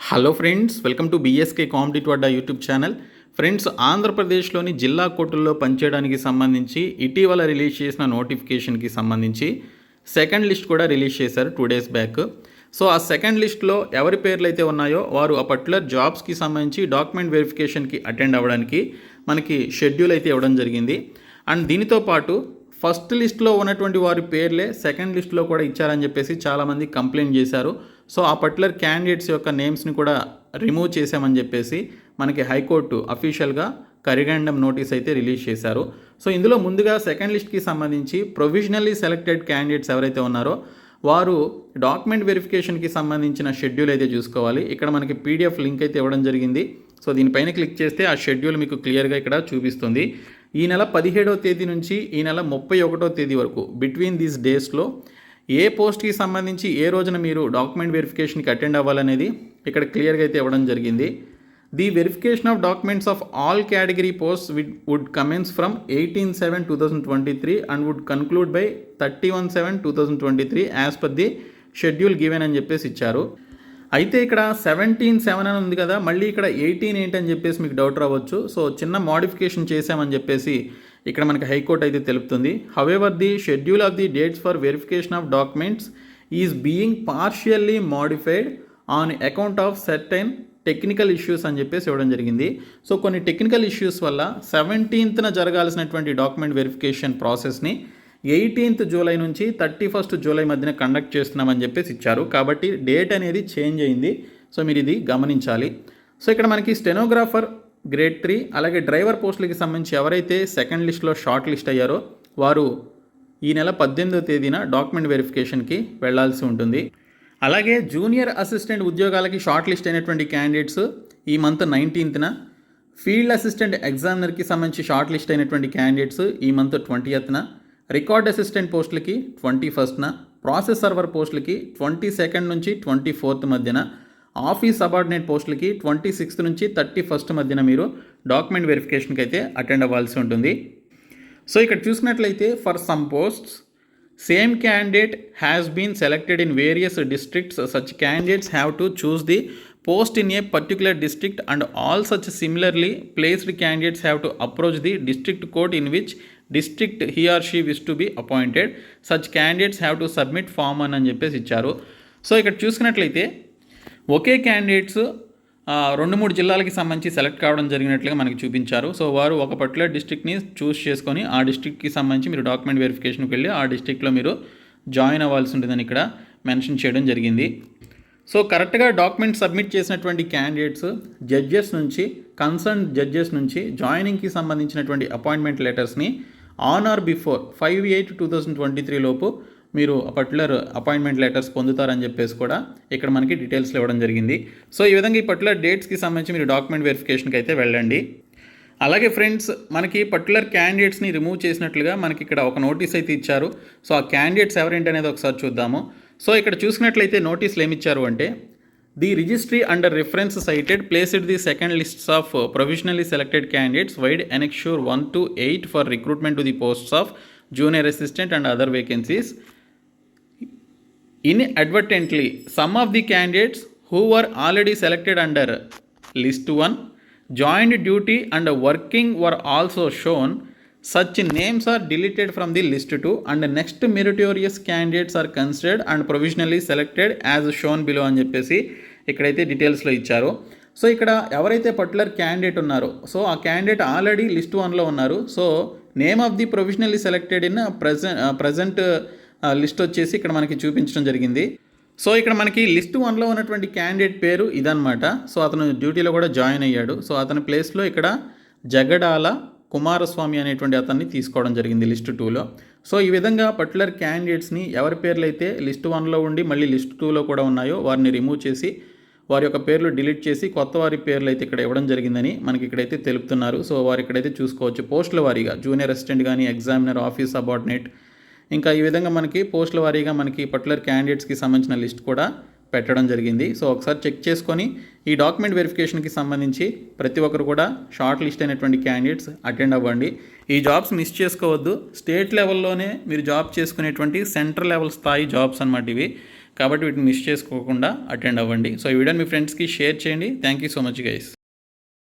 Hello friends, welcome to BSK competitive Adda YouTube channel. Friends, ఆంధ్రప్రదేశ్లోని జిల్లా కోర్టుల్లో పనిచేయడానికి సంబంధించి ఇటీవల రిలీజ్ చేసిన నోటిఫికేషన్కి సంబంధించి సెకండ్ లిస్ట్ కూడా రిలీజ్ చేశారు 2 days బ్యాక్. సో ఆ సెకండ్ లిస్ట్లో ఎవరి పేర్లు అయితే ఉన్నాయో వారు ఆ పర్టికులర్ జాబ్స్కి సంబంధించి డాక్యుమెంట్ వెరిఫికేషన్కి అటెండ్ అవ్వడానికి మనకి షెడ్యూల్ అయితే ఇవ్వడం జరిగింది. అండ్ దీనితో పాటు ఫస్ట్ లిస్ట్లో ఉన్నటువంటి వారి పేర్లే సెకండ్ లిస్ట్లో కూడా ఇచ్చారని చెప్పేసి చాలామంది కంప్లైంట్ చేశారు. సో ఆ పర్టికులర్ క్యాండిడేట్స్ యొక్క నేమ్స్ని కూడా రిమూవ్ చేశామని చెప్పేసి మనకి హైకోర్టు అఫీషియల్గా కరిగండం నోటీస్ అయితే రిలీజ్ చేశారు. సో ఇందులో ముందుగా సెకండ్ లిస్ట్కి సంబంధించి ప్రొవిజనల్లీ సెలెక్టెడ్ క్యాండిడేట్స్ ఎవరైతే ఉన్నారో వారు డాక్యుమెంట్ వెరిఫికేషన్కి సంబంధించిన షెడ్యూల్ అయితే చూసుకోవాలి. ఇక్కడ మనకి పీడిఎఫ్ లింక్ అయితే ఇవ్వడం జరిగింది. సో దీనిపైన క్లిక్ చేస్తే ఆ షెడ్యూల్ మీకు క్లియర్గా ఇక్కడ చూపిస్తుంది. ఈ నెల 17వ తేదీ నుంచి ఈ నెల 31వ తేదీ వరకు బిట్వీన్ దీస్ డేస్లో ఏ పోస్ట్కి సంబంధించి ఏ రోజున మీరు డాక్యుమెంట్ వెరిఫికేషన్కి అటెండ్ అవ్వాలనేది ఇక్కడ క్లియర్గా అయితే ఇవ్వడం జరిగింది. The verification of documents of all category posts would commence from 18/7/2023 and would conclude by 31/7/2023 as per the schedule given అని చెప్పేసి ఇచ్చారు. అయితే ఇక్కడ 17/7 అని ఉంది కదా, మళ్ళీ ఇక్కడ 18 ఏంటని చెప్పేసి మీకు డౌట్ రావచ్చు. సో చిన్న మోడిఫికేషన్ చేశామని చెప్పేసి ఇక్కడ మనకి హైకోర్టు అయితే తెలుపుతుంది. However the schedule of the dates for verification of documents is being partially modified on account of certain technical issues అని చెప్పేసి ఇవ్వడం జరిగింది. సో కొన్ని టెక్నికల్ ఇష్యూస్ వల్ల 17th జరగాల్సినటువంటి డాక్యుమెంట్ వెరిఫికేషన్ ప్రాసెస్ని 18th జూలై నుంచి 31st జూలై మధ్యన కండక్ట్ చేస్తున్నామని చెప్పేసి ఇచ్చారు. కాబట్టి డేట్ అనేది చేంజ్ అయింది. సో మీరు ఇది గమనించాలి. సో ఇక్కడ మనకి స్టెనోగ్రాఫర్ గ్రేడ్ 3 అలాగే డ్రైవర్ పోస్టులకి సంబంధించి ఎవరైతే సెకండ్ లిస్ట్లో షార్ట్ లిస్ట్ అయ్యారో వారు ఈ నెల 18వ తేదీన డాక్యుమెంట్ వెరిఫికేషన్కి వెళ్లాల్సి ఉంటుంది. అలాగే జూనియర్ అసిస్టెంట్ ఉద్యోగాలకి షార్ట్ లిస్ట్ అయినటువంటి క్యాండిడేట్స్ ఈ మంత్ 19th, ఫీల్డ్ అసిస్టెంట్ ఎగ్జామినర్కి సంబంధించి షార్ట్ లిస్ట్ అయినటువంటి క్యాండిడేట్స్ ఈ మంత్ 20th, రికార్డ్ అసిస్టెంట్ పోస్టులకి 21st, ప్రాసెస్ సర్వర్ పోస్టులకి 22nd నుంచి 24th మధ్యన, ఆఫీస్ సబార్డినేట్ పోస్టులకి 26th నుంచి 31st మధ్యన మీరు డాక్యుమెంట్ వెరిఫికేషన్కి అయితే అటెండ్ అవ్వాల్సి ఉంటుంది. సో ఇక్కడ చూసినట్లయితే for some posts same candidate has been selected in various districts, such candidates have to choose the post in a particular district and all such similarly placed candidates have to approach the district court in which district he or she wish to be appointed. Such candidates have to submit form 1 అని చెప్పేసి ఇచ్చారు. So ఇక్కడ చూసుకున్నట్లయితే ఒకే candidates 2-3 జిల్లాలకి సంబంధించి select కావడం జరిగినట్లుగా మనకి చూపించారు. సో వారు ఒక పర్టికులర్ డిస్ట్రిక్ట్ని చూస్ చేసుకొని ఆ డిస్ట్రిక్ట్కి సంబంధించి మీరు డాక్యుమెంట్ వెరిఫికేషన్కి వెళ్ళి ఆ డిస్ట్రిక్ట్లో మీరు జాయిన్ అవ్వాల్సి ఉంటుందని ఇక్కడ మెన్షన్ చేయడం జరిగింది. సో కరెక్ట్గా డాక్యుమెంట్ సబ్మిట్ చేసినటువంటి క్యాండిడేట్స్ జడ్జెస్ నుంచి కన్సర్న్ జడ్జెస్ నుంచి జాయినింగ్కి సంబంధించినటువంటి అపాయింట్మెంట్ లెటర్స్ని ఆన్ ఆర్ బిఫోర్ 5/8/2023 లోపు మీరు పర్టికులర్ అపాయింట్మెంట్ లెటర్స్ పొందుతారని చెప్పేసి కూడా ఇక్కడ మనకి డీటెయిల్స్లో ఇవ్వడం జరిగింది. సో ఈ విధంగా ఈ పర్టికులర్ డేట్స్కి సంబంధించి మీరు డాక్యుమెంట్ వెరిఫికేషన్కి అయితే వెళ్ళండి. అలాగే ఫ్రెండ్స్, మనకి పర్టికులర్ క్యాండిడేట్స్ని రిమూవ్ చేసినట్లుగా మనకి ఇక్కడ ఒక నోటీస్ అయితే ఇచ్చారు. సో ఆ క్యాండిడేట్స్ ఎవరేంటి అనేది ఒకసారి చూద్దాము. సో ఇక్కడ చూసినట్లయితే నోటీసులు ఏమి ఇచ్చారు అంటే, the registry under reference cited placed the second lists of provisionally selected candidates vide annexure 1 to 8 for recruitment to the posts of junior assistant and other vacancies. Inadvertently, some of the candidates who were already selected under List 1 joined duty and working were also shown. Such names are deleted from the List 2 and next meritorious candidates are considered and provisionally selected as shown below అని చెప్పేసి ఇక్కడైతే డీటెయిల్స్లో ఇచ్చారు. So ఇక్కడ ఎవరైతే particular candidate ఉన్నారో so ఆ candidate already list 1లో ఉన్నారు. So name of the provisionally selected in present list వచ్చేసి ఇక్కడ మనకి చూపించడం జరిగింది. సో ఇక్కడ మనకి లిస్ట్ 1లో ఉన్నటువంటి క్యాండిడేట్ పేరు ఇదనమాట. సో అతను డ్యూటీలో కూడా జాయిన్ అయ్యాడు. సో అతని ప్లేస్లో ఇక్కడ జగడాల కుమారస్వామి అనేటువంటి అతన్ని తీసుకోవడం జరిగింది లిస్ట్ 2లో. సో ఈ విధంగా పర్టికులర్ క్యాండిడేట్స్ని ఎవరి పేర్లు అయితే లిస్ట్ 1లో ఉండి మళ్ళీ లిస్ట్ 2లో కూడా ఉన్నాయో వారిని రిమూవ్ చేసి వారి యొక్క పేర్లు డిలీట్ చేసి కొత్త వారి పేర్లు అయితే ఇక్కడ ఇవ్వడం జరిగిందని మనకి ఇక్కడైతే తెలుపుతున్నారు. సో వారు ఇక్కడైతే చూసుకోవచ్చు పోస్టుల వారీగా జూనియర్ అసిస్టెంట్ కానీ ఎగ్జామినర్, ఆఫీస్ సబార్డినేట్, ఇంకా ఈ విధంగా మనకి పోస్టుల వారీగా మనకి పర్టికులర్ క్యాండిడేట్స్కి సంబంధించిన లిస్ట్ కూడా పెట్టడం జరిగింది. సో ఒకసారి చెక్ చేసుకొని ఈ డాక్యుమెంట్ వెరిఫికేషన్కి సంబంధించి ప్రతి ఒక్కరు కూడా షార్ట్ లిస్ట్ అయినటువంటి క్యాండిడేట్స్ అటెండ్ అవ్వండి. ఈ జాబ్స్ మిస్ చేసుకోవద్దు. స్టేట్ లెవెల్లోనే మీరు జాబ్ చేసుకునేటువంటి సెంట్రల్ లెవెల్ స్థాయి జాబ్స్ అన్నమాట ఇవి. కాబట్టి వీటిని మిస్ చేసుకోకుండా అటెండ్ అవ్వండి. సో ఈ వీడియోని మీ ఫ్రెండ్స్కి షేర్ చేయండి. Thank you so much guys.